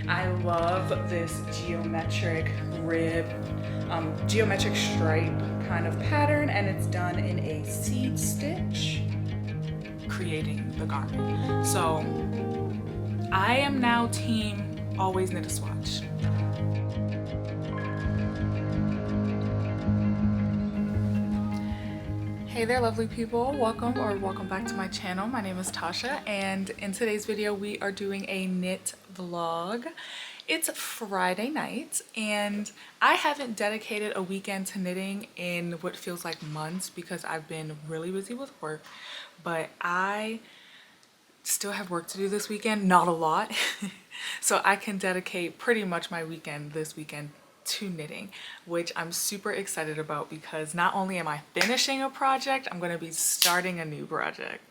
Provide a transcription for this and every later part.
I love this geometric rib, geometric stripe kind of pattern, and it's done in a seed stitch, creating the garment. So I am now team always knit a swatch. Hey there lovely people, welcome back to my channel. My name is Tasha, and in today's video we are doing a knit vlog. It's Friday night and I haven't dedicated a weekend to knitting in what feels like months because I've been really busy with work, but I still have work to do this weekend, not a lot. So I can dedicate pretty much my weekend this weekend to knitting, which I'm super excited about because not only am I finishing a project, I'm going to be starting a new project.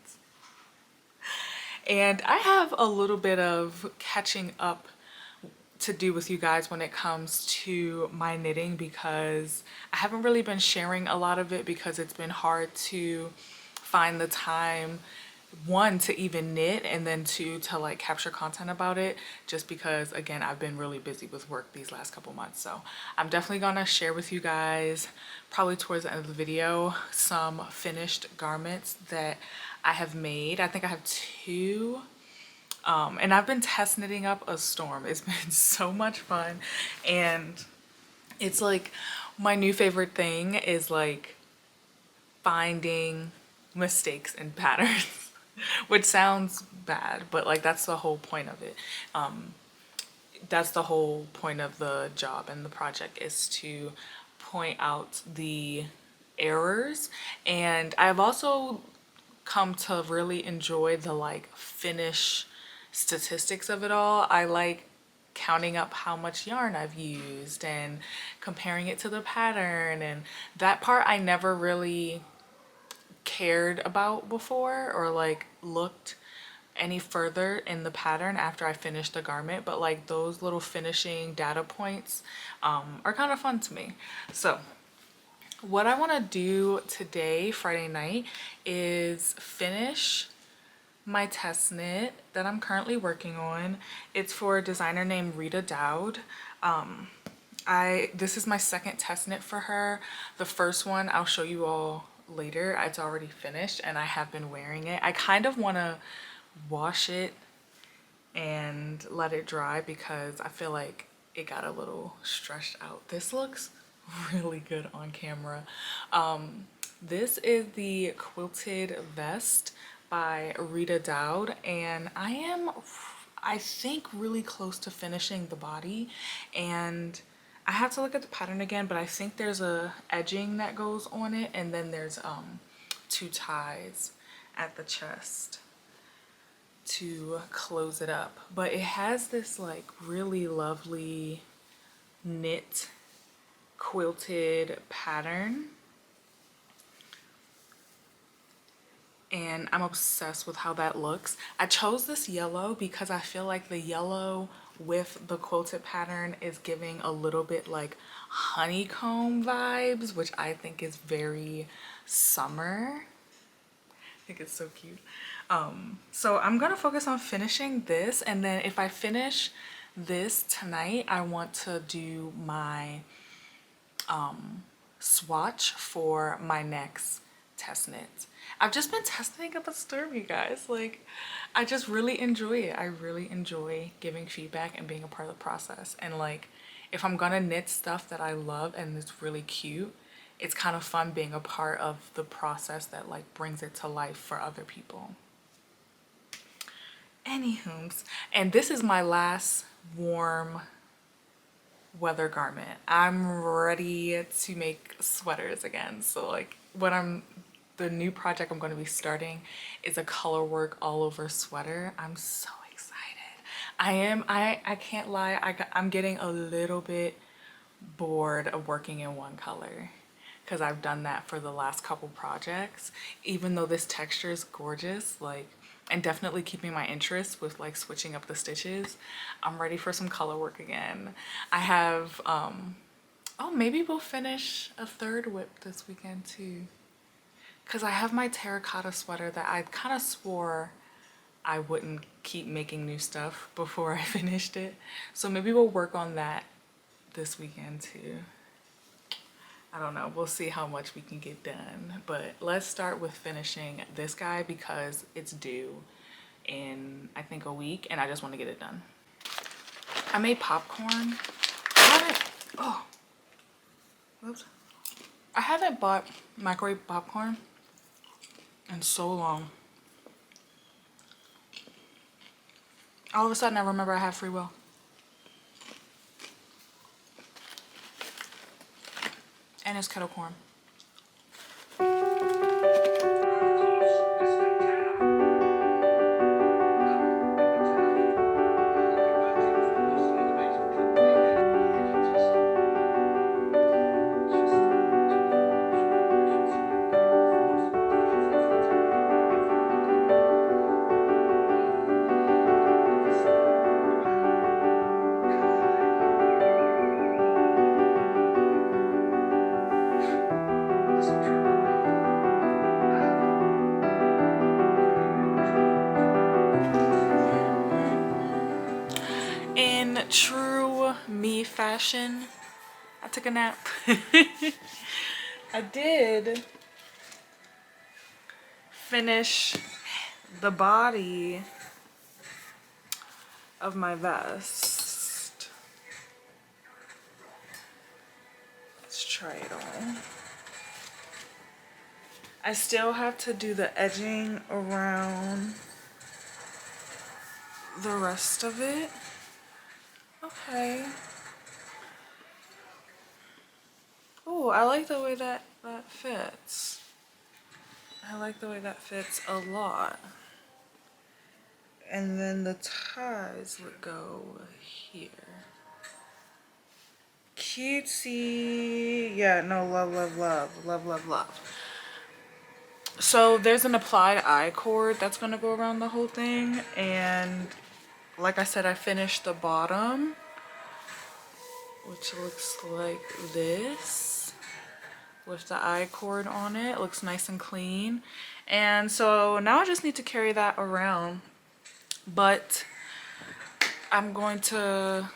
And I have a little bit of catching up to do with you guys when it comes to my knitting because I haven't really been sharing a lot of it because it's been hard to find the time, one, to even knit, and then two, to like capture content about it, just because again I've been really busy with work these last couple months. So I'm definitely gonna share with you guys probably towards the end of the video some finished garments that I have made. I think I have two. And I've been test knitting up a storm. It's been so much fun, and it's like my new favorite thing is like finding mistakes in patterns, which sounds bad, but like that's the whole point of it. That's the whole point of the job and the project, is to point out the errors. And I've also come to really enjoy the like finish statistics of it all. I like counting up how much yarn I've used and comparing it to the pattern, and that part I never really cared about before or like looked any further in the pattern after I finished the garment, but like those little finishing data points are kind of fun to me. So what I want to do today, Friday night, is finish my test knit that I'm currently working on. It's for a designer named Rita Dowd. This is my second test knit for her. The first one I'll show you all later. It's already finished and I have been wearing it. I kind of want to wash it and let it dry because I feel like it got a little stretched out. This looks really good on camera. This is the quilted vest by Rita Dowd, and I think really close to finishing the body, and I have to look at the pattern again, but I think there's a edging that goes on it, and then there's two ties at the chest to close it up. But it has this like really lovely knit quilted pattern, and I'm obsessed with how that looks. I chose this yellow because I feel like the yellow with the quilted pattern is giving a little bit like honeycomb vibes, which I think is very summer. I think it's so cute. So I'm gonna focus on finishing this, and then if I finish this tonight, I want to do my swatch for my next test knit. I've just been testing up a storm, you guys. Like, I just really enjoy it. I really enjoy giving feedback and being a part of the process. And like, if I'm gonna knit stuff that I love and it's really cute, it's kind of fun being a part of the process that like brings it to life for other people. Anywho, and this is my last warm weather garment. I'm ready to make sweaters again. So like the new project I'm going to be starting is a color work all over sweater. I'm so excited. I can't lie. I'm getting a little bit bored of working in one color because I've done that for the last couple projects. Even though this texture is gorgeous, like, and definitely keeping my interest with like switching up the stitches, I'm ready for some color work again. I have oh, maybe we'll finish a third whip this weekend too, because I have my terracotta sweater that I kind of swore I wouldn't keep making new stuff before I finished it. So maybe we'll work on that this weekend too. I don't know, we'll see how much we can get done. But let's start with finishing this guy because it's due in I think a week and I just want to get it done. I made popcorn. Oh, whoops. I haven't bought microwave popcorn in so long. All of a sudden I remember I have free will. And it's kettle corn. In true me fashion, I took a nap. I did finish the body of my vest. Let's try it on. I still have to do the edging around the rest of it. Okay. Oh, I like the way that fits. I like the way that fits a lot. And then the ties would go here. Cutesy. Yeah, no, love, love, love, love, love, love. So there's an applied eye cord that's gonna go around the whole thing. And like I said, I finished the bottom, which looks like this with the eye cord on it. It looks nice and clean. And so now I just need to carry that around. But I'm going to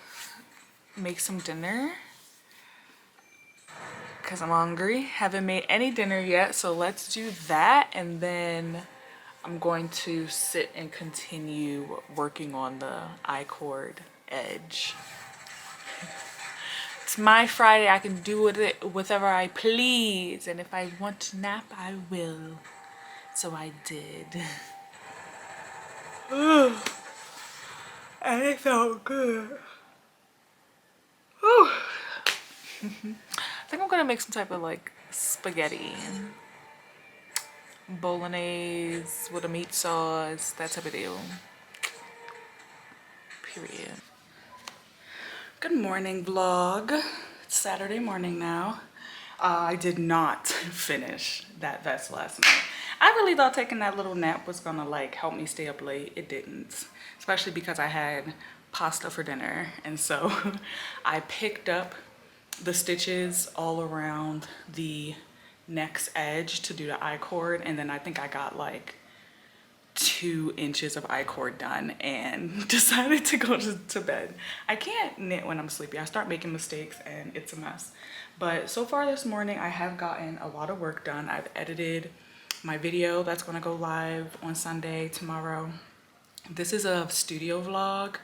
make some dinner because I'm hungry. Haven't made any dinner yet, so let's do that. And then I'm going to sit and continue working on the eye cord edge. It's my Friday. I can do with it whatever I please. And if I want to nap, I will. So I did. And it felt good. I think I'm gonna make some type of like spaghetti. Bolognese with a meat sauce, that type of deal. Period. Good morning, vlog. It's Saturday morning now. I did not finish that vest last night. I really thought taking that little nap was gonna like help me stay up late. It didn't, especially because I had pasta for dinner. And so I picked up the stitches all around the neck's edge to do the eye cord. And then I think I got like 2 inches of eye cord done and decided to go to bed. I can't knit when I'm sleepy. I start making mistakes and it's a mess. But so far this morning, I have gotten a lot of work done. I've edited my video that's gonna go live on Sunday, tomorrow. This is a studio vlog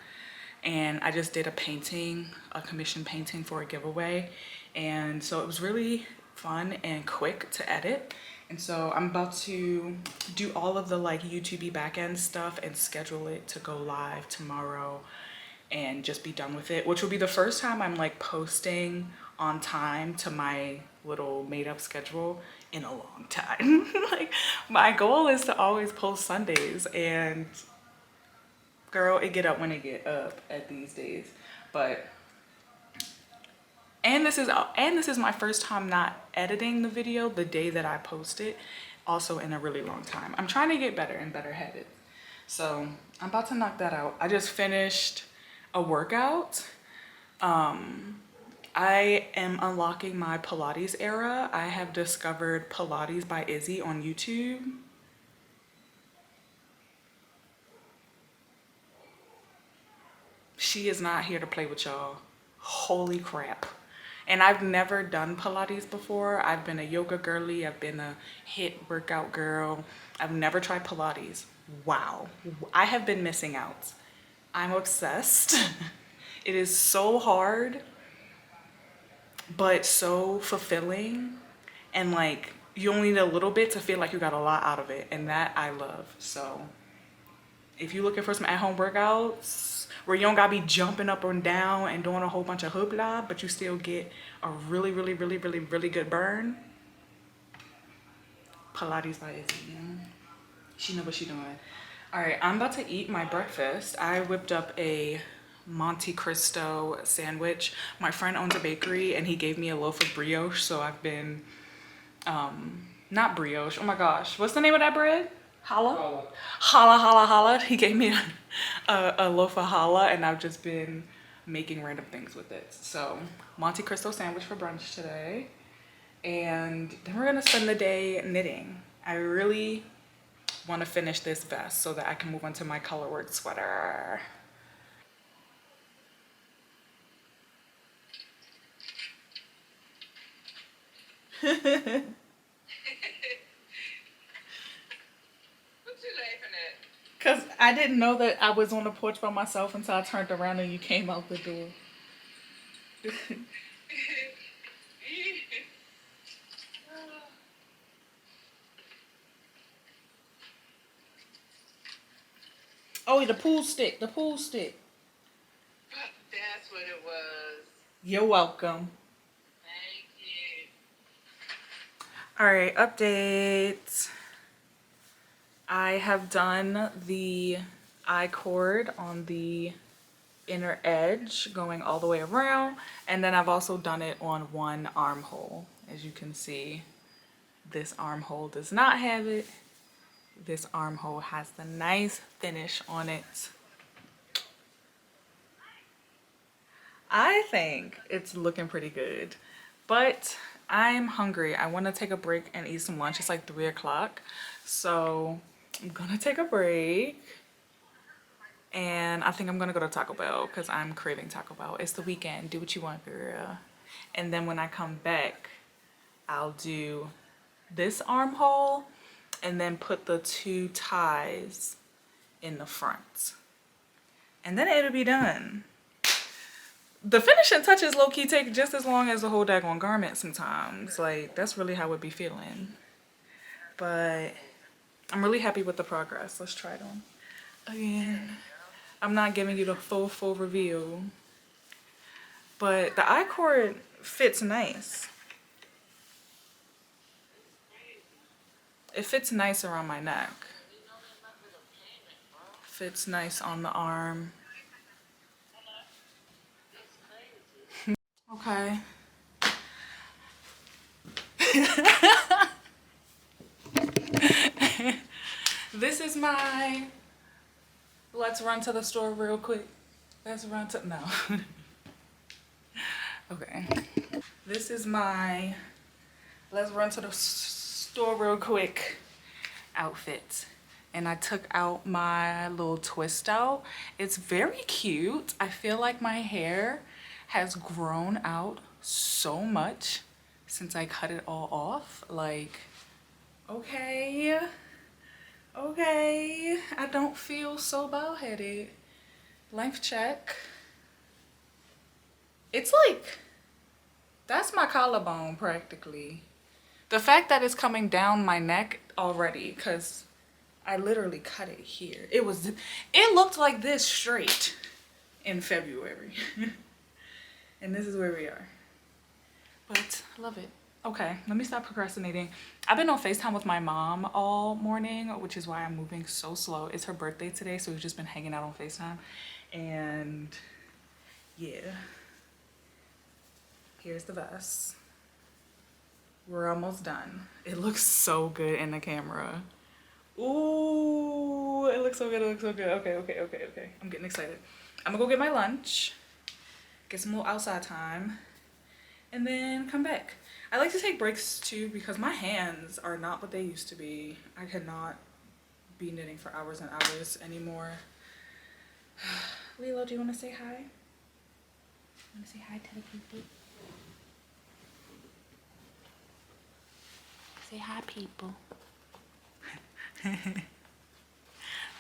and I just did a painting, a commission painting for a giveaway. And so it was really fun and quick to edit. And so I'm about to do all of the like YouTube backend stuff and schedule it to go live tomorrow and just be done with it, which will be the first time I'm like posting on time to my little made up schedule in a long time. Like my goal is to always post Sundays and girl, it get up when it get up at these days. But and this is my first time not editing the video the day that I post it, also in a really long time. I'm trying to get better and better headed. So I'm about to knock that out. I just finished a workout. I am unlocking my Pilates era. I have discovered Pilates by Izzy on YouTube. she is not here to play with y'all. Holy crap. And I've never done Pilates before. I've been a yoga girly. I've been a HIIT workout girl. I've never tried Pilates. Wow. I have been missing out. I'm obsessed. It is so hard, but so fulfilling. And like, you only need a little bit to feel like you got a lot out of it. And that I love. So if you're looking for some at-home workouts where you don't gotta be jumping up and down and doing a whole bunch of hoopla, but you still get a really, really, really, really, really good burn, Pilates by Izzy. She know what she doing. All right, I'm about to eat my breakfast. I whipped up a Monte Cristo sandwich. My friend owns a bakery and he gave me a loaf of brioche, so I've been, not brioche, oh my gosh, what's the name of that bread? Challah? Challah. He gave me a loaf of challah and I've just been making random things with it. So Monte Cristo sandwich for brunch today. And then we're gonna spend the day knitting. I really want to finish this vest so that I can move on to my colorwork sweater. What you laughing at? Because I didn't know that I was on the porch by myself until I turned around and you came out the door. Oh, the pool stick. That's what it was. You're welcome. Thank you. All right, update. I have done the I-cord on the inner edge going all the way around, and then I've also done it on one armhole. As you can see, this armhole does not have it. This armhole has the nice finish on it. I think it's looking pretty good, but I'm hungry. I want to take a break and eat some lunch. It's like 3 o'clock, so I'm gonna take a break. And I think I'm gonna go to Taco Bell because I'm craving Taco Bell. It's the weekend. Do what you want, girl. And then when I come back, I'll do this armhole and then put the 2 ties in the front. And then it'll be done. The finishing touches low-key take just as long as the whole daggone garment sometimes. Like, that's really how it be feeling. But I'm really happy with the progress. Let's try it on again. I'm not giving you the full review. But the I-cord fits nice. It fits nice around my neck. Fits nice on the arm. Okay. This is my let's run to the store real quick. Let's run to no. Okay. This is my let's run to the store real quick outfit. And I took out my little twist out. It's very cute. I feel like my hair has grown out so much since I cut it all off. Like, okay, I don't feel so bald-headed. Length check. It's like, that's my collarbone practically. The fact that it's coming down my neck already, because I literally cut it here. It looked like this straight in February. And this is where we are. But I love it. Okay, let me stop procrastinating. I've been on FaceTime with my mom all morning, which is why I'm moving so slow. It's her birthday today, so we've just been hanging out on FaceTime. And yeah, here's the vest. We're almost done. It looks so good in the camera. Ooh, it looks so good, Okay. I'm getting excited. I'm gonna go get my lunch, get some more outside time, and then come back. I like to take breaks too because my hands are not what they used to be. I cannot be knitting for hours and hours anymore. Lilo, do you want to say hi? Want to say hi to the people? Say hi, people.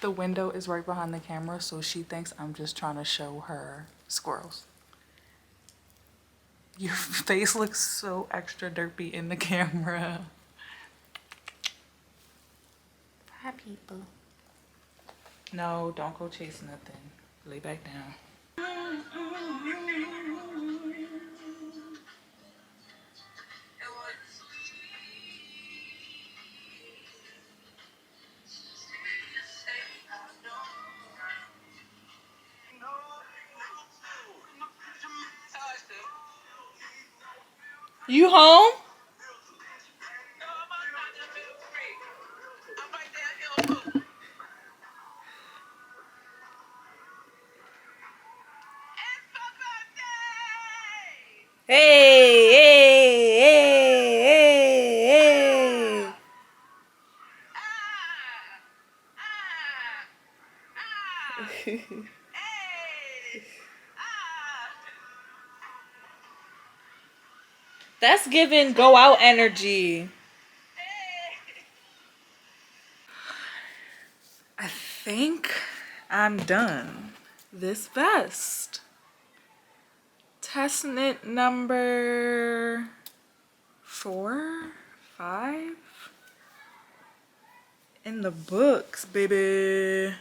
The window is right behind the camera, so she thinks I'm just trying to show her squirrels. Your face looks so extra derpy in the camera. Hi, people. No, don't go chase nothing. Lay back down. You home? Hey, hey, hey, hey, hey. That's giving go out energy. I think I'm done. This vest. Test knit number 4, 5 in the books, baby.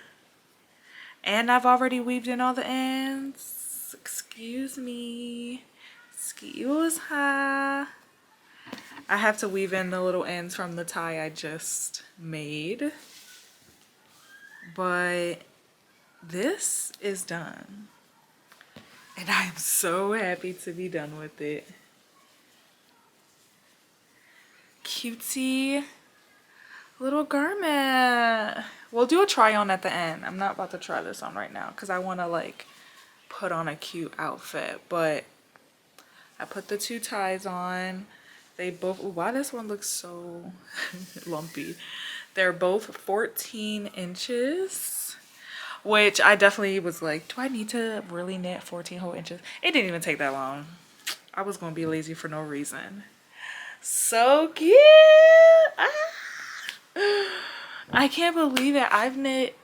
And I've already weaved in all the ends. Excuse me. Excuse her. I have to weave in the little ends from the tie I just made. But this is done. And I am so happy to be done with it. Cutesy little garment. We'll do a try on at the end. I'm not about to try this on right now because I want to like put on a cute outfit. But I put the 2 ties on. They both, ooh, why this one looks so lumpy. They're both 14 inches, which I definitely was like, do I need to really knit 14 whole inches? It didn't even take that long. I was gonna be lazy for no reason. So cute. Ah. I can't believe it. I've knit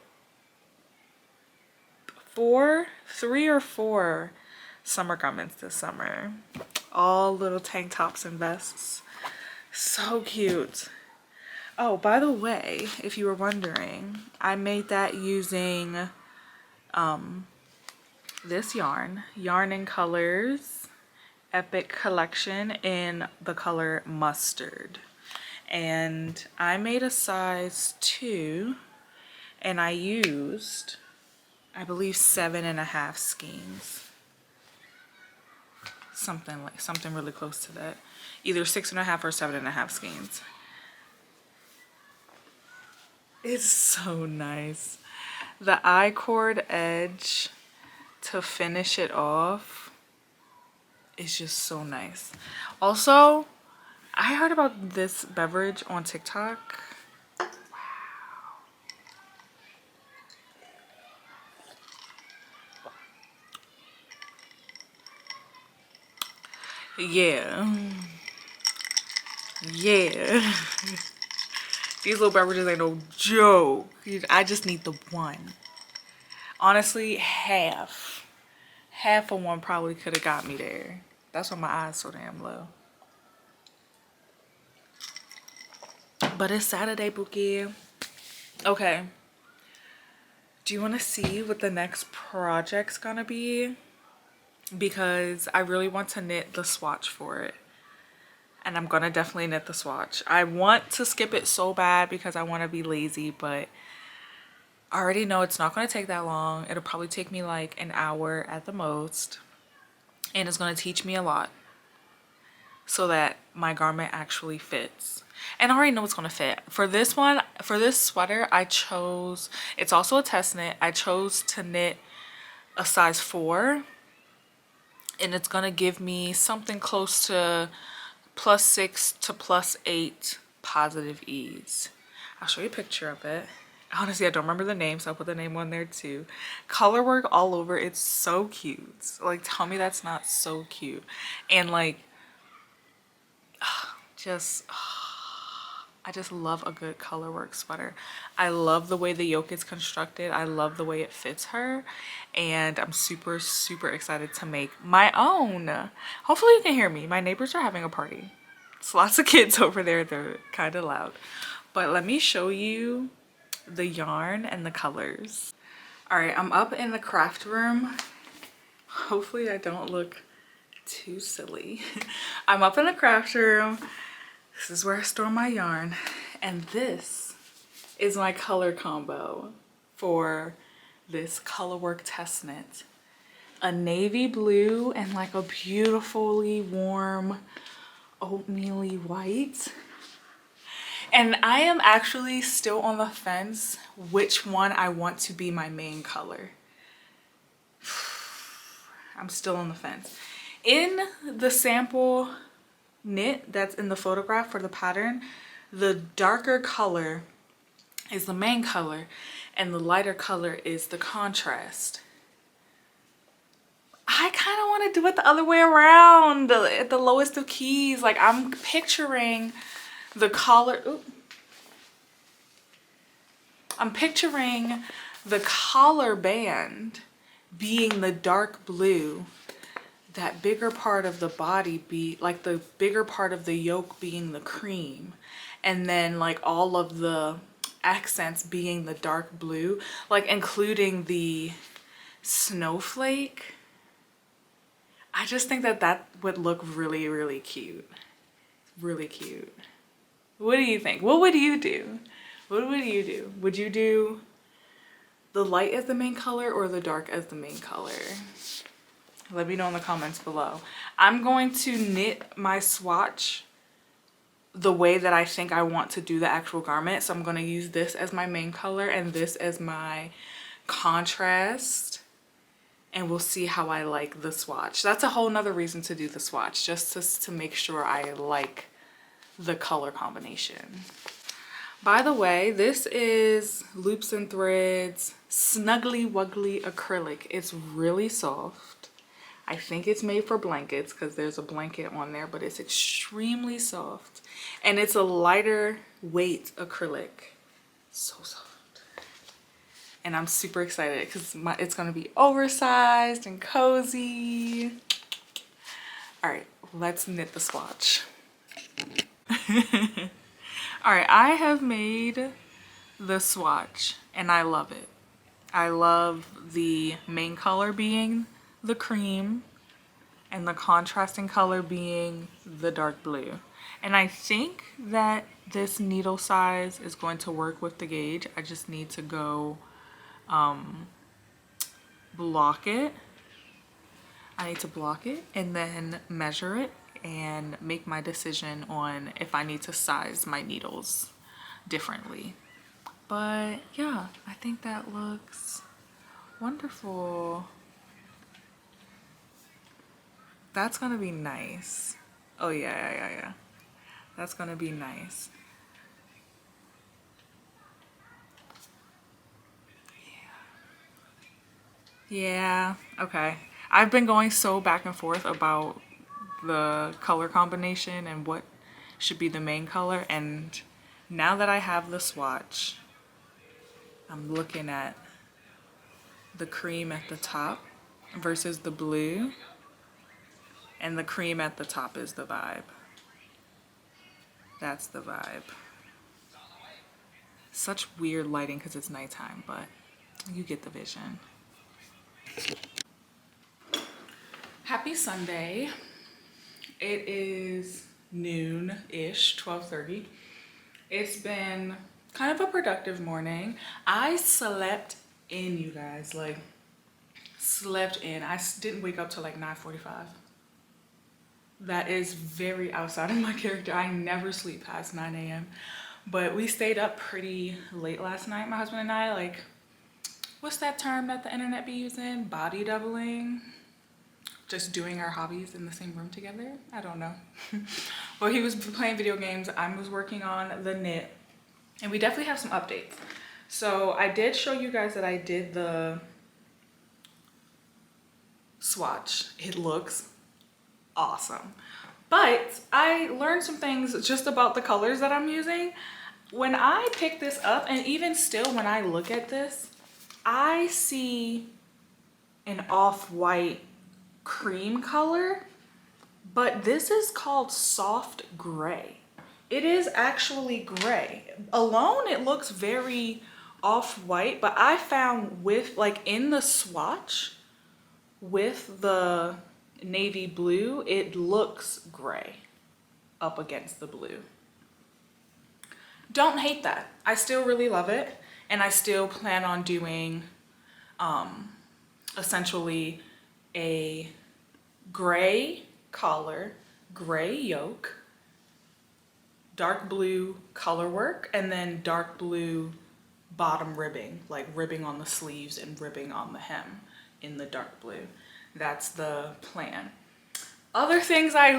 3 or 4 summer garments this summer. All little tank tops and vests. So cute. Oh, by the way, if you were wondering, I made that using this yarn in Colors Epic Collection in the color Mustard. And I made a size 2 and I used, I believe, 7.5 skeins. Something really close to that. Either 6.5 or 7.5 skeins. It's so nice. The I-cord edge to finish it off is just so nice. Also, I heard about this beverage on TikTok. Wow. Yeah. Yeah. These little beverages ain't no joke. I just need the one. Honestly, half of one probably could have got me there. That's why my eyes so damn low. But it's Saturday, Bookie. Okay. Do you want to see what the next project's gonna be? Because I really want to knit the swatch for it. And I'm gonna definitely knit the swatch. I want to skip it so bad because I want to be lazy, but I already know it's not gonna take that long. It'll probably take me like an hour at the most. And it's gonna teach me a lot so that my garment actually fits. And I already know it's gonna fit. For this one, for this sweater, I chose, it's also a test knit. I chose to knit a size 4. And it's gonna give me something close to +6 to +8 positive ease. I'll show you a picture of it. Honestly, I don't remember the name, so I'll put the name on there too. Color work all over. It's so cute. Like, tell me that's not so cute. And like, just I just love a good color work sweater. I love the way the yoke is constructed. I love the way it fits her. And I'm super, super excited to make my own. Hopefully you can hear me. My neighbors are having a party. It's lots of kids over there. They're kind of loud. But let me show you the yarn and the colors. All right, I'm up in the craft room. Hopefully I don't look too silly. I'm up in the craft room. This is where I store my yarn. And this is my color combo for this colorwork test knit. A navy blue and like a beautifully warm oatmeal-y white. And I am actually still on the fence which one I want to be my main color. I'm still on the fence. In the sample knit that's in the photograph for the pattern, the darker color is the main color and the lighter color is the contrast. I kind of want to do it the other way around, at the lowest of keys. Like, I'm picturing the collar, I'm picturing the collar band being the dark blue, that bigger part of the body be like the bigger part of the yoke being the cream, and then like all of the accents being the dark blue, like including the snowflake. I just think that that would look really, really cute. Really cute. What do you think? What would you do? What would you do? Would you do the light as the main color or the dark as the main color? Let me know in the comments below. I'm going to knit my swatch the way that I think I want to do the actual garment. So I'm going to use this as my main color and this as my contrast. And we'll see how I like the swatch. That's a whole nother reason to do the swatch, just to make sure I like the color combination. By the way, this is Loops and Threads Snuggly Wuggly Acrylic. It's really soft. I think it's made for blankets because there's a blanket on there, but it's extremely soft. And it's a lighter weight acrylic. So soft. And I'm super excited because it's going to be oversized and cozy. All right, let's knit the swatch. All right, I have made the swatch and I love it. I love the main color being the cream and the contrasting color being the dark blue. And I think that this needle size is going to work with the gauge. I just need to go block it. I need to block it and then measure it and make my decision on if I need to size my needles differently. But yeah, I think that looks wonderful. That's gonna be nice. Oh yeah. That's gonna be nice. Yeah, okay. I've been going so back and forth about the color combination and what should be the main color, and now that I have the swatch, I'm looking at the cream at the top versus the blue, and the cream at the top is the vibe. That's the vibe. Such weird lighting because it's nighttime, but you get the vision. Happy Sunday. It is noon-ish, 12:30. It's been kind of a productive morning. I slept in, you guys, like slept in. I didn't wake up till like 9:45. That is very outside of my character. I never sleep past 9 a.m. But we stayed up pretty late last night, my husband and I. Like, what's that term that the internet be using? Body doubling? Just doing our hobbies in the same room together? I don't know. But he was playing video games. I was working on the knit. And we definitely have some updates. So I did show you guys that I did the swatch. It looks awesome. But I learned some things just about the colors that I'm using. When I pick this up, and even still when I look at this, I see an off-white cream color, but this is called soft gray. It is actually gray. Alone, it looks very off-white, but I found with, like, in the swatch with the navy blue, it looks gray up against the blue. Don't hate that. I still really love it, and I still plan on doing essentially a gray collar, gray yoke, dark blue color work, and then dark blue bottom ribbing, like ribbing on the sleeves and ribbing on the hem in the dark blue. That's the plan. Other things I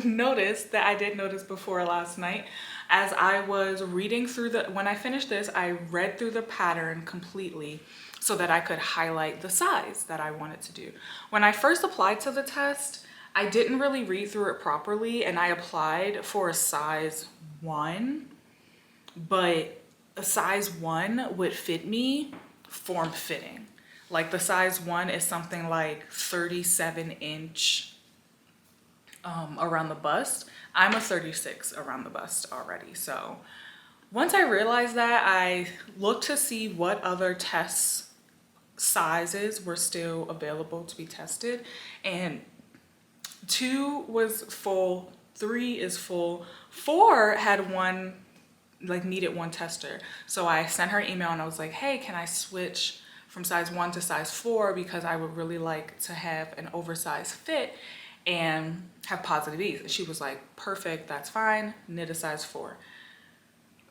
noticed that I did notice before last night, as I was reading through when I finished this, I read through the pattern completely so that I could highlight the size that I wanted to do. When I first applied to the test, I didn't really read through it properly, and I applied for a size 1, but a size 1 would fit me form fitting. Like the size 1 is something like 37-inch around the bust. I'm a 36 around the bust already. So once I realized that, I looked to see what other test sizes were still available to be tested, and 2 was full, 3 is full, 4 had one, like needed one tester. So I sent her an email and I was like, hey, can I switch from size 1 to size 4 because I would really like to have an oversized fit and have positive ease. And she was like, perfect, that's fine, knit a size 4.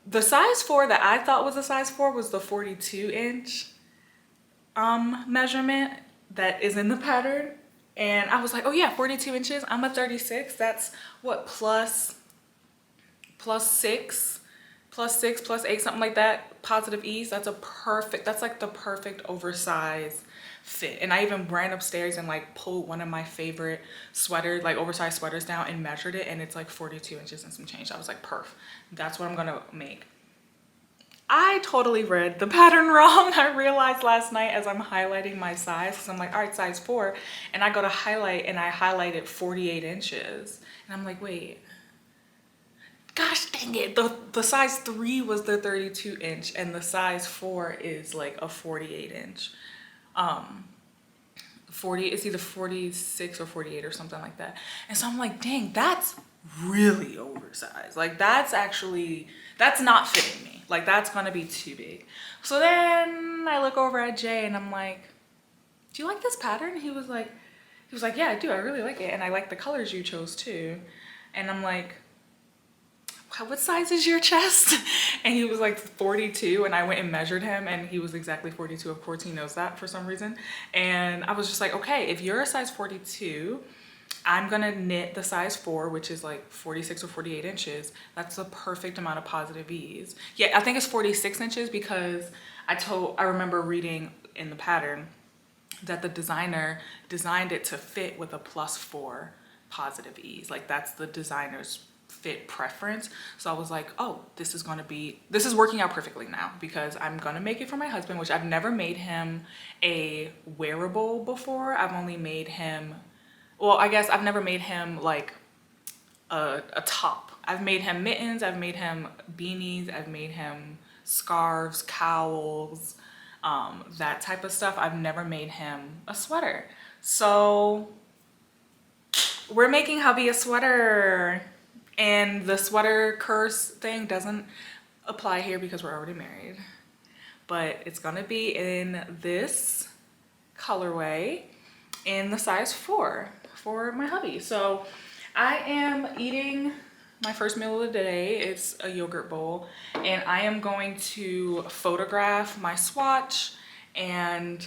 The size 4 that I thought was a size 4 was the 42-inch measurement that is in the pattern. And I was like, oh yeah, 42 inches, I'm a 36. That's what, plus 6, plus 8, something like that, positive ease. That's like the perfect oversized fit. And I even ran upstairs and like pulled one of my favorite sweaters, like oversized sweaters down, and measured it, and it's like 42 inches and some change. I was like, perf, that's what I'm gonna make. I totally read the pattern wrong. I realized last night as I'm highlighting my size, because I'm like, all right, size 4, and I go to highlight and I highlighted 48 inches. And I'm like, wait, gosh dang it. The size 3 was the 32-inch, and the size 4 is like a 48-inch. 40, it's either 46 or 48 or something like that. And so I'm like, dang, that's really oversized. Like that's not fitting me. Like that's gonna be too big. So then I look over at Jay and I'm like, do you like this pattern? He was like, yeah, I do. I really like it. And I like the colors you chose too. And I'm like, what size is your chest? And he was like 42, and I went and measured him and he was exactly 42. Of course he knows that for some reason. And I was just like, okay, if you're a size 42, I'm gonna knit the size 4, which is like 46 or 48 inches. That's the perfect amount of positive ease. Yeah, I think it's 46 inches because I remember reading in the pattern that the designer designed it to fit with a +4 positive ease. Like that's the designer's fit preference. So I was like, oh, this is working out perfectly now, because I'm gonna make it for my husband, which I've never made him a wearable before. I've only made him, well, I guess I've never made him like a top. I've made him mittens, I've made him beanies, I've made him scarves, cowls, that type of stuff. I've never made him a sweater. So we're making hubby a sweater. And the sweater curse thing doesn't apply here because we're already married. But it's gonna be in this colorway in the size 4 for my hubby. So I am eating my first meal of the day. It's a yogurt bowl. And I am going to photograph my swatch and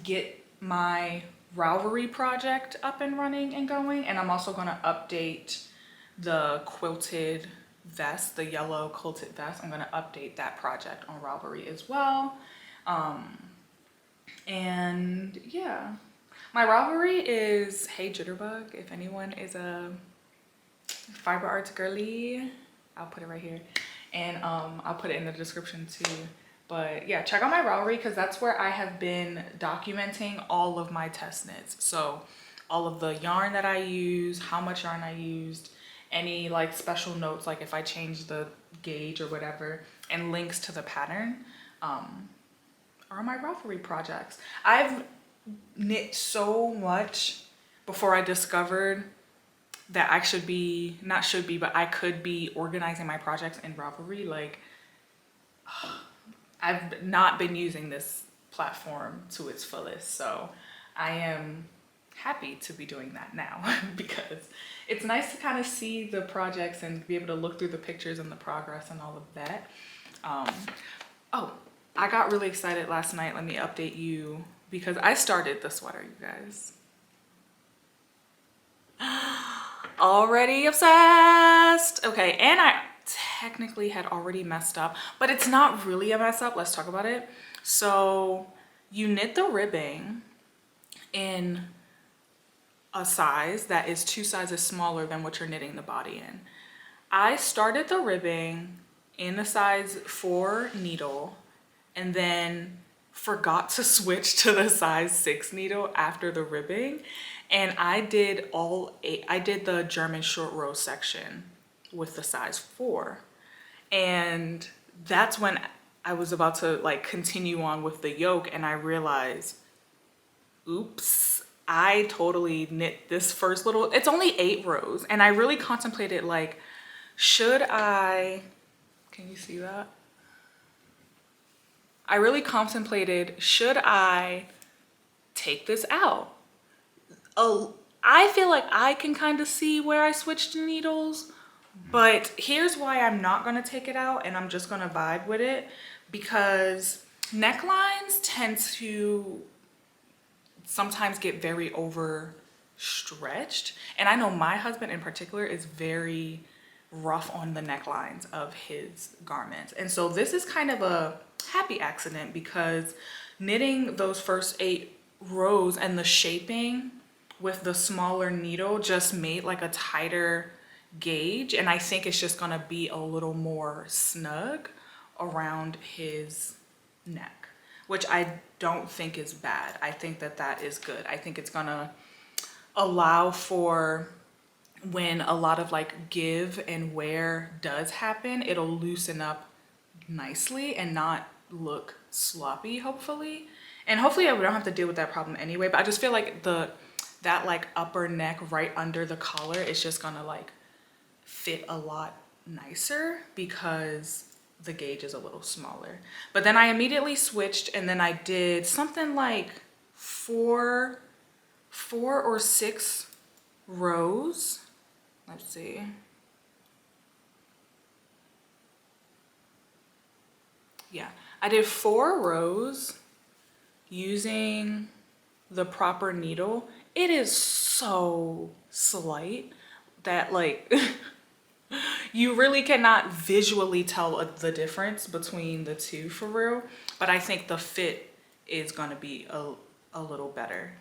get my Ravelry project up and running and going. And I'm also gonna update the quilted vest, the yellow quilted vest. I'm gonna update that project on Ravelry as well. And yeah, my Ravelry is Hey Jitterbug. If anyone is a fiber arts girly, I'll put it right here, and I'll put it in the description too. But yeah, check out my Ravelry because that's where I have been documenting all of my test knits. So all of the yarn that I use, how much yarn I used, any like special notes, like if I change the gauge or whatever, and links to the pattern are my Ravelry projects. I've knit so much before I discovered that I should be, not should be, but I could be organizing my projects in Ravelry. Like, I've not been using this platform to its fullest. So I am happy to be doing that now because it's nice to kind of see the projects and be able to look through the pictures and the progress and all of that. Oh, I got really excited last night. Let me update you because I started the sweater, you guys. Already obsessed. Okay, and I technically had already messed up, but it's not really a mess up. Let's talk about it. So you knit the ribbing in a size that is 2 sizes smaller than what you're knitting the body in. I started the ribbing in a size 4 needle and then forgot to switch to the size 6 needle after the ribbing. And I did all 8, I did the German short row section with the size 4. And that's when I was about to like continue on with the yoke and I realized, oops, I totally knit this first little, it's only 8 rows. And I really contemplated like, should I, can you see that? I really contemplated, should I take this out? Oh, I feel like I can kind of see where I switched needles, but here's why I'm not gonna take it out and I'm just gonna vibe with it, because necklines tend to sometimes get very overstretched. And I know my husband in particular is very rough on the necklines of his garments. And so this is kind of a happy accident because knitting those first 8 rows and the shaping with the smaller needle just made like a tighter gauge, and I think it's just gonna be a little more snug around his neck, which I don't think is bad. I think that that is good. I think it's gonna allow for when a lot of like give and wear does happen, it'll loosen up nicely and not look sloppy, hopefully. And hopefully we don't have to deal with that problem anyway, but I just feel like that like upper neck right under the collar is just gonna like fit a lot nicer because the gauge is a little smaller. But then I immediately switched and then I did something like 4 or 6 rows. Let's see. Yeah, I did 4 rows using the proper needle. It is so slight that like you really cannot visually tell the difference between the two for real, but I think the fit is gonna be a little better.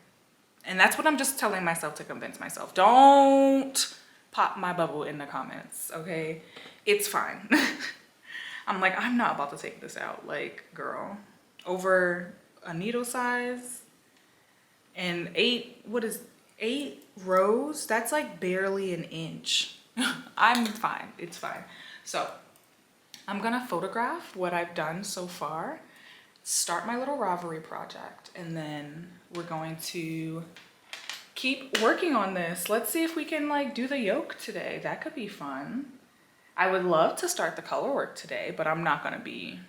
And that's what I'm just telling myself to convince myself. Don't pop my bubble in the comments, okay? It's fine. I'm like, I'm not about to take this out. Like, girl, over a needle size and 8 rows? That's like barely an inch. I'm fine, it's fine. So I'm gonna photograph what I've done so far, start my little Ravelry project, and then we're going to keep working on this. Let's see if we can like do the yoke today. That could be fun. I would love to start the color work today, but I'm not gonna be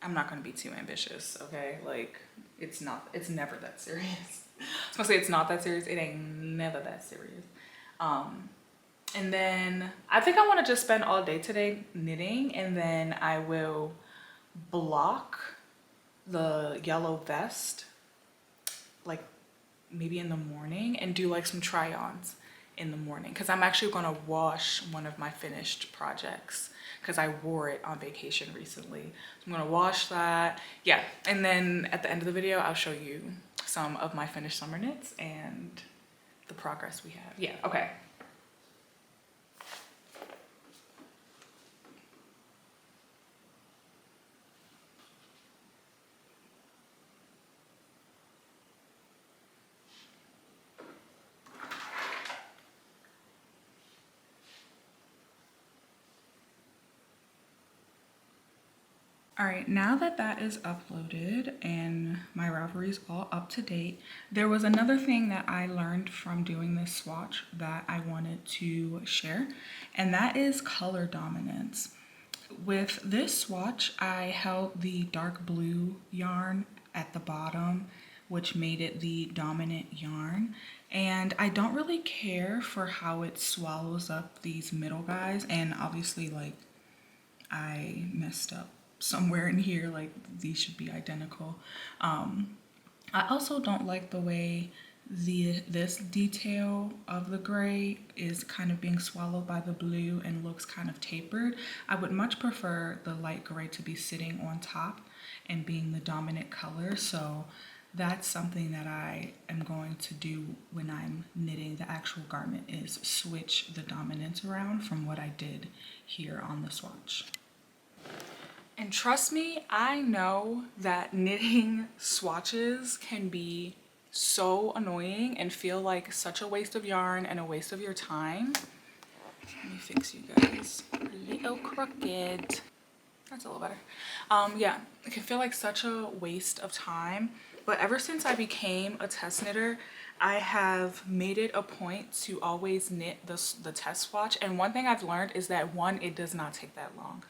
too ambitious, okay? Like it's never that serious. I was gonna say it's not that serious. It ain't never that serious. And then I think I want to just spend all day today knitting, and then I will block the yellow vest like maybe in the morning and do like some try-ons in the morning, because I'm actually going to wash one of my finished projects because I wore it on vacation recently. So I'm going to wash that. Yeah, and then at the end of the video I'll show you some of my finished summer knits and the progress we have. Yeah, okay. All right, now that that is uploaded and my Ravelry is all up to date, there was another thing that I learned from doing this swatch that I wanted to share, and that is color dominance. With this swatch, I held the dark blue yarn at the bottom, which made it the dominant yarn. And I don't really care for how it swallows up these middle guys, and obviously like I messed up somewhere in here, like these should be identical. I also don't like the way this detail of the gray is kind of being swallowed by the blue and looks kind of tapered. I would much prefer the light gray to be sitting on top and being the dominant color. So that's something that I am going to do when I'm knitting the actual garment, is switch the dominance around from what I did here on the swatch. And trust me, I know that knitting swatches can be so annoying and feel like such a waste of yarn and a waste of your time. Let me fix you guys. A little crooked. That's a little better. Yeah, it can feel like such a waste of time. But ever since I became a test knitter, I have made it a point to always knit the test swatch. And one thing I've learned is that, one, it does not take that long.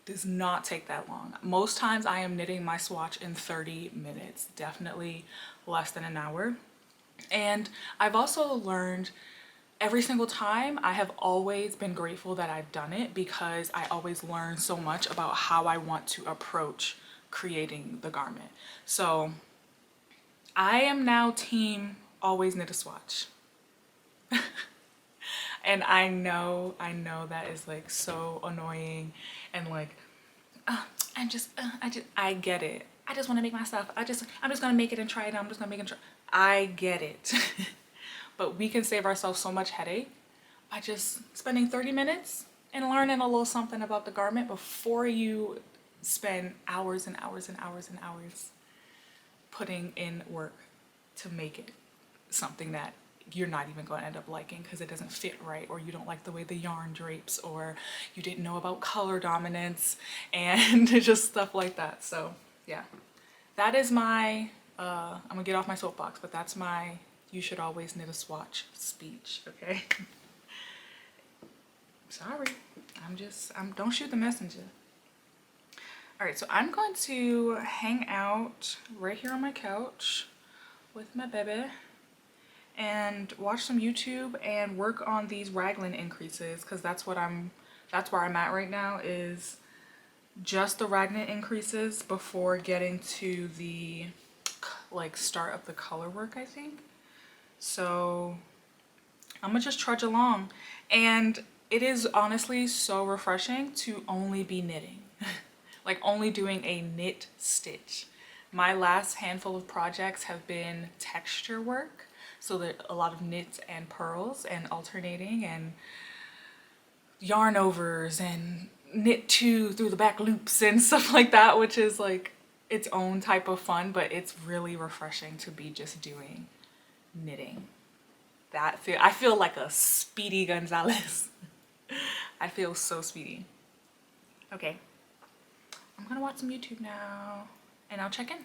Does not take that long. Most times I am knitting my swatch in 30 minutes, definitely less than an hour. And I've also learned every single time, I have always been grateful that I've done it, because I always learn so much about how I want to approach creating the garment. So I am now team always knit a swatch. And I know that is like so annoying and like, I get it. I just want to make my stuff. I'm just gonna make it and try it. I'm just gonna make it and try. I get it. But we can save ourselves so much headache by just spending 30 minutes and learning a little something about the garment before you spend hours and hours and hours and hours putting in work to make it something that you're not even going to end up liking because it doesn't fit right, or you don't like the way the yarn drapes, or you didn't know about color dominance and just stuff like that. So yeah, that is my I'm gonna get off my soapbox, but that's my you should always knit a swatch speech. Okay. Sorry, don't shoot the messenger. All right, so I'm going to hang out right here on my couch with my baby and watch some YouTube and work on these raglan increases, because that's where I'm at right now, is just the raglan increases before getting to the like start of the color work, I think. So I'm gonna just trudge along, and it is honestly so refreshing to only be knitting. Like only doing a knit stitch. My last handful of projects have been texture work, so that a lot of knits and purls and alternating and yarn overs and knit two through the back loops and stuff like that, which is like its own type of fun, but it's really refreshing to be just doing knitting. I feel like a Speedy Gonzalez. I feel so speedy. Okay, I'm gonna watch some YouTube now and I'll check in.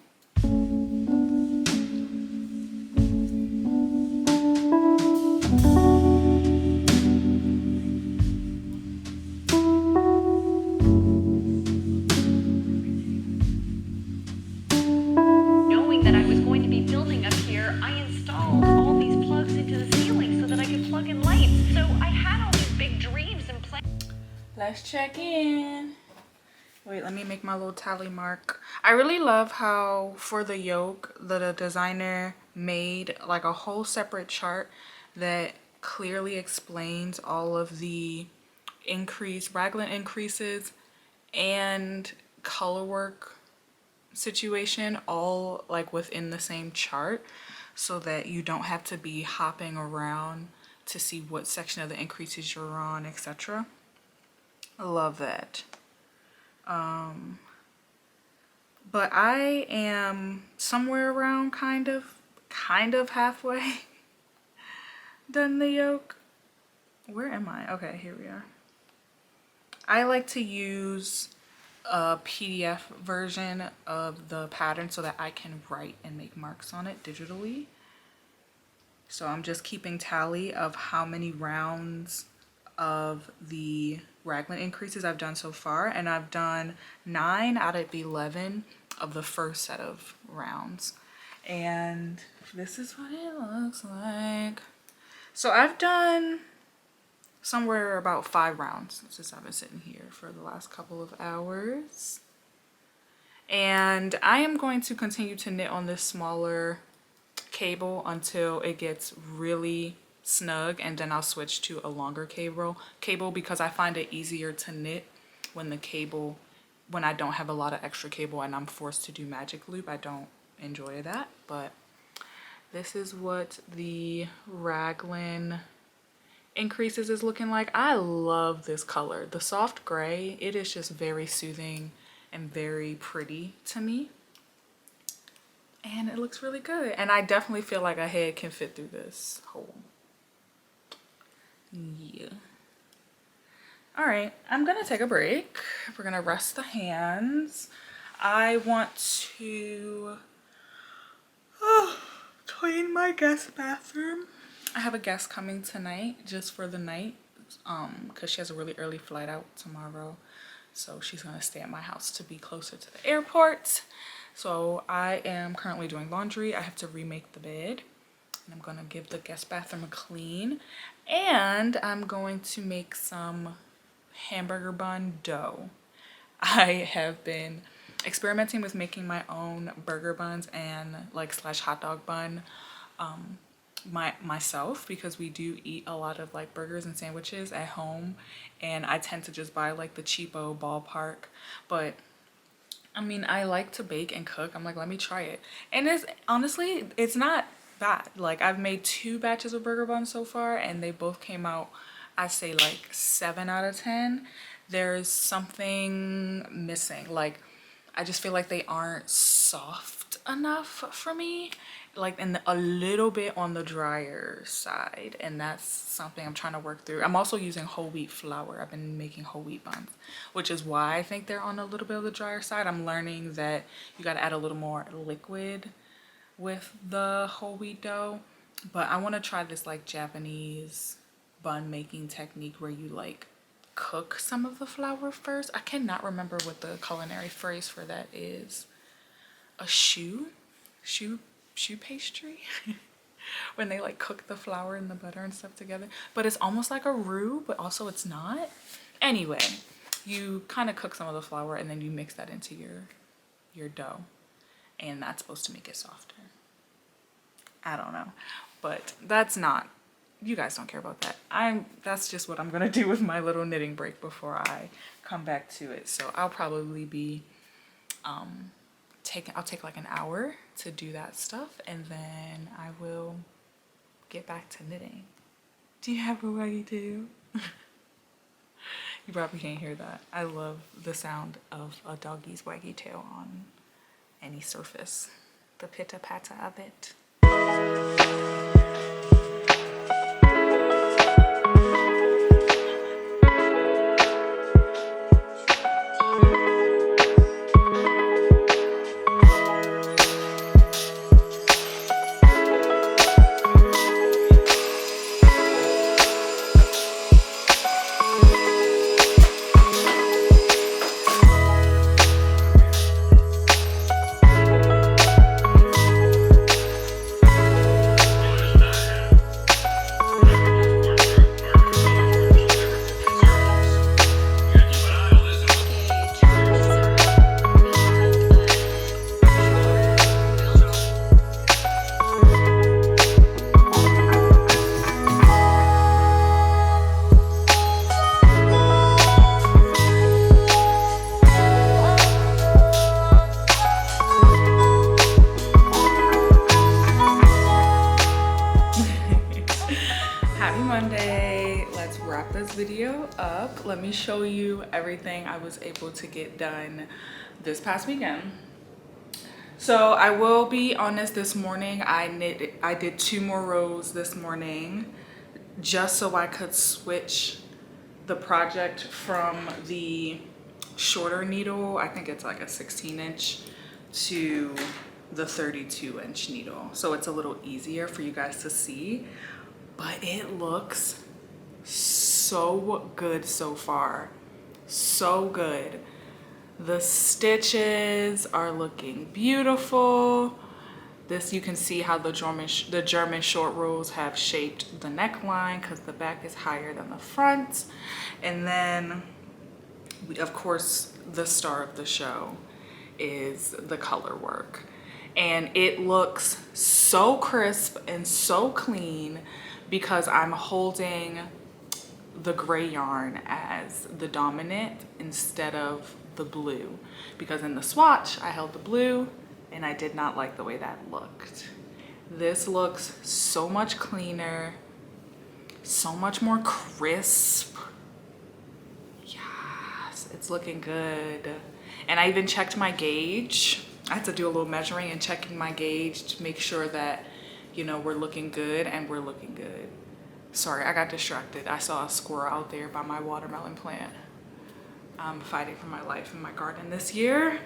Knowing that I was going to be filming up here, I installed all these plugs into the ceiling so that I could plug in lights. So I had all these big dreams and plans. Let's check in. Wait, let me make my little tally mark. I really love how for the yoke, the designer made like a whole separate chart that clearly explains all of the raglan increases and color work situation all like within the same chart, so that you don't have to be hopping around to see what section of the increases you're on, etc. I love that. But I am somewhere around kind of halfway done the yoke. Where am I? Okay, here we are. I like to use a PDF version of the pattern so that I can write and make marks on it digitally. So I'm just keeping tally of how many rounds of the raglan increases I've done so far, and I've done 9 out of 11 of the first set of rounds. And this is what it looks like. So I've done somewhere about 5 rounds since I've been sitting here for the last couple of hours. And I am going to continue to knit on this smaller cable until it gets really snug, and then I'll switch to a longer cable because I find it easier to knit when I don't have a lot of extra cable and I'm forced to do magic loop. I don't enjoy that, but this is what the raglan increases is looking like. I love this color, the soft gray. It is just very soothing and very pretty to me, and it looks really good, and I definitely feel like a head can fit through this hole. Yeah. All right, I'm gonna take a break. We're gonna rest the hands. I want to clean my guest bathroom. I have a guest coming tonight, just for the night, because she has a really early flight out tomorrow. So she's gonna stay at my house to be closer to the airport. So I am currently doing laundry. I have to remake the bed, and I'm gonna give the guest bathroom a clean. And I'm going to make some hamburger bun dough. I have been experimenting with making my own burger buns and like / hot dog bun myself, because we do eat a lot of like burgers and sandwiches at home, and I tend to just buy like the cheapo ballpark. But I mean, I like to bake and cook. I'm like, let me try it, and it's honestly, it's not bad. Like, I've made 2 batches of burger buns so far, and they both came out, I say like 7 out of 10. There's something missing. Like, I just feel like they aren't soft enough for me, like, and a little bit on the drier side, and that's something I'm trying to work through. I'm also using whole wheat flour. I've been making whole wheat buns, which is why I think they're on a little bit of the drier side. I'm learning that you got to add a little more liquid with the whole wheat dough, but I want to try this like Japanese bun making technique where you like cook some of the flour first. I cannot remember what the culinary phrase for that is. A shoe pastry when they like cook the flour and the butter and stuff together, but it's almost like a roux, but also it's not. Anyway, you kind of cook some of the flour and then you mix that into your dough, and that's supposed to make it softer. I don't know, but that's not, you guys don't care about that. That's just what I'm gonna do with my little knitting break before I come back to it. So I'll probably be I'll take like an hour to do that stuff, and then I will get back to knitting. Do you have a waggy tail? You probably can't hear that. I love the sound of a doggy's waggy tail on any surface. The pitter patter of it. Happy Monday. Let's wrap this video up. Let me show you everything I was able to get done this past weekend. So I will be honest, this morning I did 2 more rows this morning just so I could switch the project from the shorter needle, I think it's like a 16-inch, to the 32-inch needle. So it's a little easier for you guys to see, but it looks so good so far. So good. The stitches are looking beautiful. This, you can see how the German short rolls have shaped the neckline because the back is higher than the front. And then, of course, the star of the show is the color work. And it looks so crisp and so clean because I'm holding the gray yarn as the dominant instead of the blue, because in the swatch I held the blue and I did not like the way that looked. This looks so much cleaner, so much more crisp. Yes, it's looking good. And I even checked my gauge. I had to do a little measuring and checking my gauge to make sure that, you know, we're looking good, and we're looking good. Sorry, I got distracted. I saw a squirrel out there by my watermelon plant. I'm fighting for my life in my garden this year.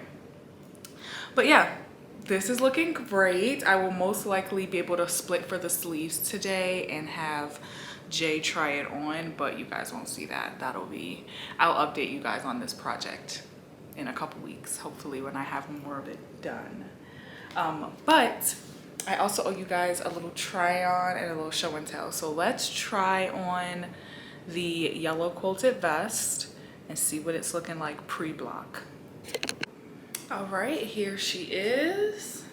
But yeah, this is looking great. I will most likely be able to split for the sleeves today and have Jay try it on, but you guys won't see that. I'll update you guys on this project in a couple weeks, hopefully, when I have more of it done. But I also owe you guys a little try on and a little show and tell. So let's try on the yellow quilted vest and see what it's looking like pre-block. All right, here she is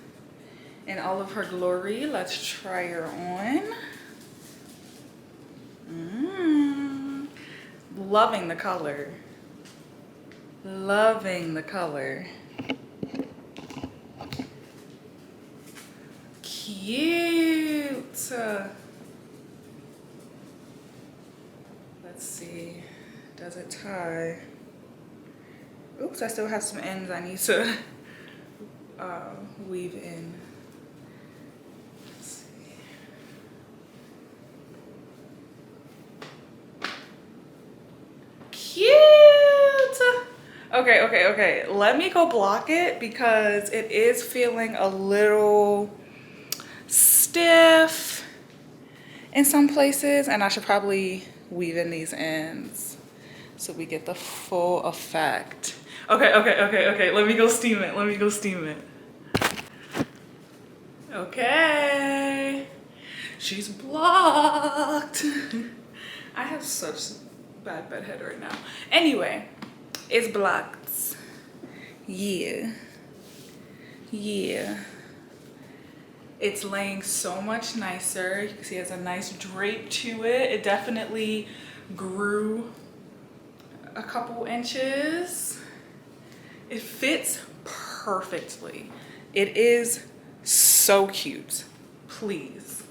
in all of her glory. Let's try her on. Loving the color. Loving the color. Cute. Let's see. Does it tie? Oops, I still have some ends I need to weave in. Let's see. Cute. Okay. Let me go block it because it is feeling a little stiff in some places, and I should probably weave in these ends so we get the full effect. Okay. Let me go steam it. Okay. She's blocked. I have such bad bedhead right now. Anyway, it's blocked. Yeah. It's laying so much nicer. You can see it has a nice drape to it. It definitely grew a couple inches. It fits perfectly. It is so cute. Please.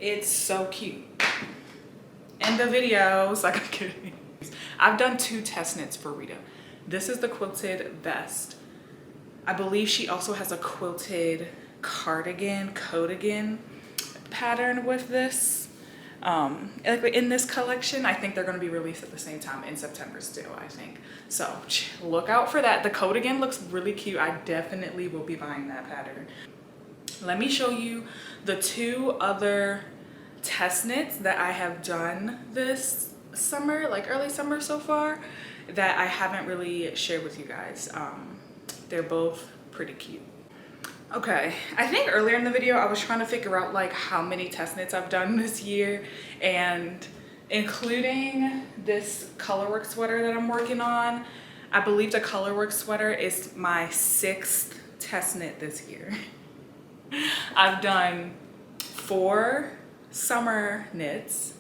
It's so cute. In the videos, like, I'm kidding. I've done 2 test knits for Rita. This is the quilted vest. I believe she also has a quilted coatigan pattern with this. In this collection. I think they're going to be released at the same time in September still, I think. So look out for that. The coatigan looks really cute. I definitely will be buying that pattern. Let me show you the 2 other test knits that I have done this summer, like early summer so far, that I haven't really shared with you guys. They're both pretty cute. Okay, I think earlier in the video I was trying to figure out like how many test knits I've done this year, and including this colorwork sweater that I'm working on, I believe the colorwork sweater is my 6th test knit this year. I've done 4 summer knits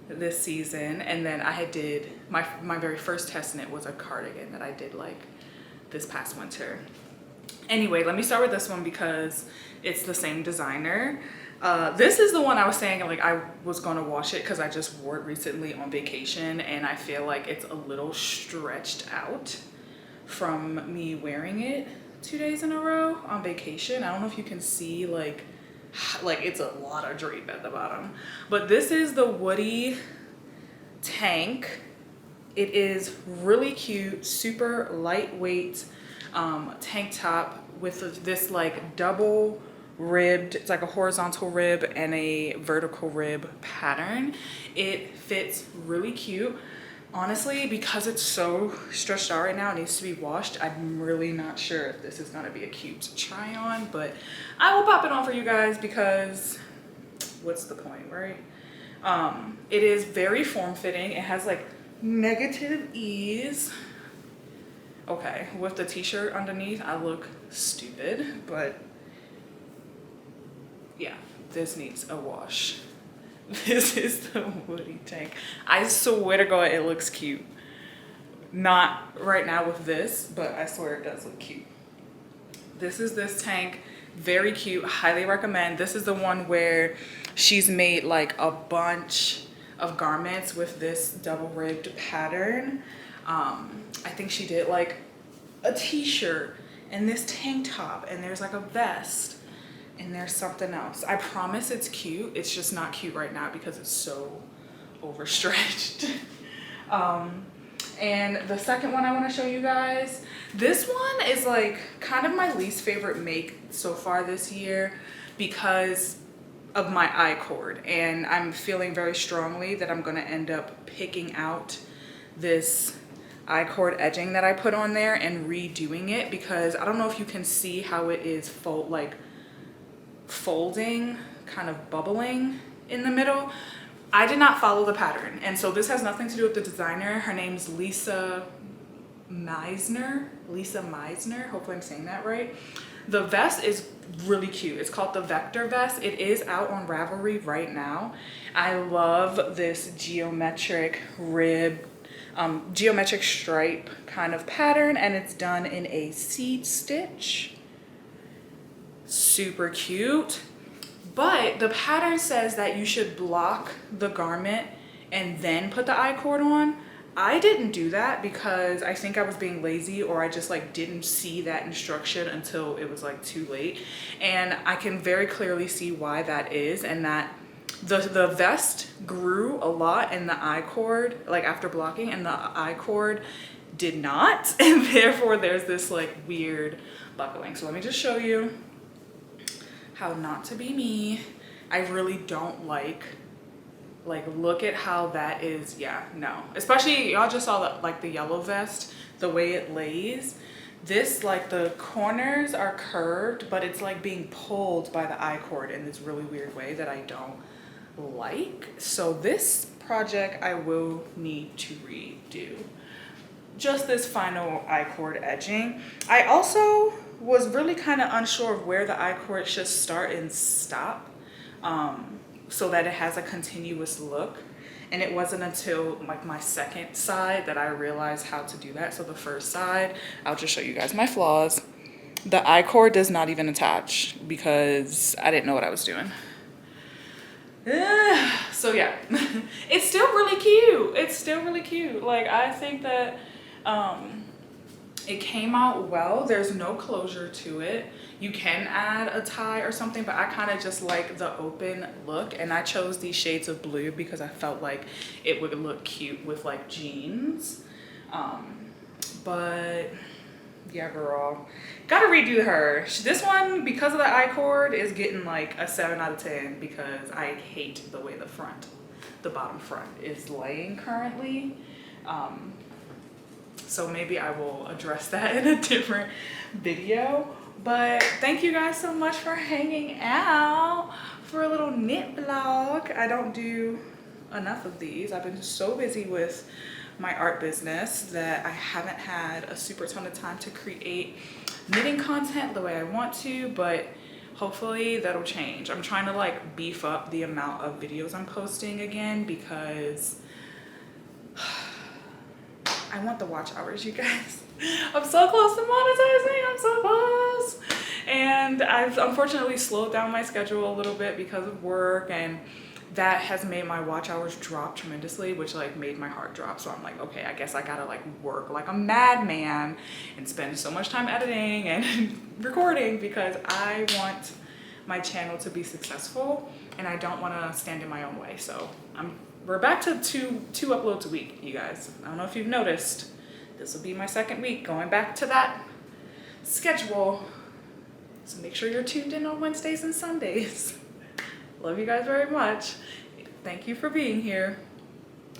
this season, and then I did my very first test knit was a cardigan that I did like this past winter. Anyway, let me start with this one because it's the same designer. This is the one I was saying like I was gonna wash it because I just wore it recently on vacation, and I feel like it's a little stretched out from me wearing it 2 days in a row on vacation. I don't know if you can see like it's a lot of drape at the bottom, but this is the Woody tank. It is really cute, super lightweight tank top with this like double ribbed, it's like a horizontal rib and a vertical rib pattern. It fits really cute. Honestly, because it's so stretched out right now, it needs to be washed. I'm really not sure if this is gonna be a cute try on, but I will pop it on for you guys because what's the point, right? It is very form-fitting. It has like negative ease. Okay, with the t-shirt underneath, I look stupid, but yeah, this needs a wash. This is the Woody tank. I swear to God, it looks cute. Not right now with this, but I swear it does look cute. This is this tank, very cute, highly recommend. This is the one where she's made like a bunch of garments with this double ribbed pattern. I think she did like a t-shirt and this tank top, and there's like a vest, and there's something else. I promise it's cute. It's just not cute right now because it's so overstretched. And the second one I want to show you guys, this one is like kind of my least favorite make so far this year because of my I-cord, and I'm feeling very strongly that I'm going to end up picking out this I-cord edging that I put on there and redoing it, because I don't know if you can see how it is folding, kind of bubbling in the middle. I did not follow the pattern, and so this has nothing to do with the designer. Her name's Lisa Meisner. Hopefully I'm saying that right. The vest is really cute. It's called the Vector vest. It is out on Ravelry right now. I love this geometric rib, geometric stripe kind of pattern, and it's done in a seed stitch. Super cute. But the pattern says that you should block the garment and then put the I-cord on. I didn't do that because I think I was being lazy, or I just like didn't see that instruction until it was like too late. And I can very clearly see why that is, and that the vest grew a lot in the I-cord, like after blocking, and the I-cord did not. And therefore there's this like weird buckling. So let me just show you how not to be me. I really don't like look at how that is. Yeah, no, especially y'all just saw that like the yellow vest, the way it lays. This, like the corners are curved, but it's like being pulled by the I-cord in this really weird way that I don't like. So this project I will need to redo. Just this final I-cord edging. I also was really kind of unsure of where the I-cord should start and stop, so that it has a continuous look. And it wasn't until like my second side that I realized how to do that. So the first side, I'll just show you guys my flaws. The I-cord does not even attach because I didn't know what I was doing. So yeah, it's still really cute. It's still really cute. Like, I think that it came out well. There's no closure to it. You can add a tie or something, but I kind of just like the open look, and I chose these shades of blue because I felt like it would look cute with like jeans. But yeah, girl, gotta redo her. This one, because of the I-cord, is getting like a 7 out of 10 because I hate the way the bottom front is laying currently. So maybe I will address that in a different video. But thank you guys so much for hanging out for a little knit vlog. I don't do enough of these. I've been so busy with my art business that I haven't had a super ton of time to create knitting content the way I want to, but hopefully that'll change. I'm trying to like beef up the amount of videos I'm posting again because I want the watch hours, you guys. I'm so close to monetizing. I'm so close. And I've unfortunately slowed down my schedule a little bit because of work, and that has made my watch hours drop tremendously, which like made my heart drop. So I'm like, okay, I guess I gotta like work like a madman and spend so much time editing and recording because I want my channel to be successful and I don't want to stand in my own way. So we're back to two uploads a week, you guys. I don't know if you've noticed. This will be my second week going back to that schedule. So make sure you're tuned in on Wednesdays and Sundays. Love you guys very much. Thank you for being here.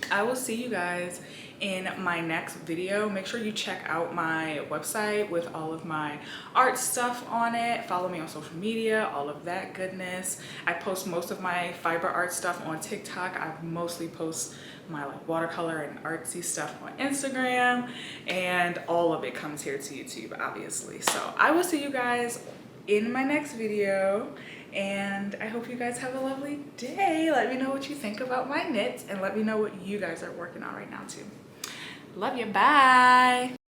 I will see you guys in my next video. Make sure you check out my website with all of my art stuff on it. Follow me on social media, all of that goodness. I post most of my fiber art stuff on TikTok. I mostly post my like watercolor and artsy stuff on Instagram, and all of it comes here to YouTube, obviously. So I will see you guys in my next video, and I hope you guys have a lovely day. Let me know what you think about my knits, and let me know what you guys are working on right now too. Love you. Bye.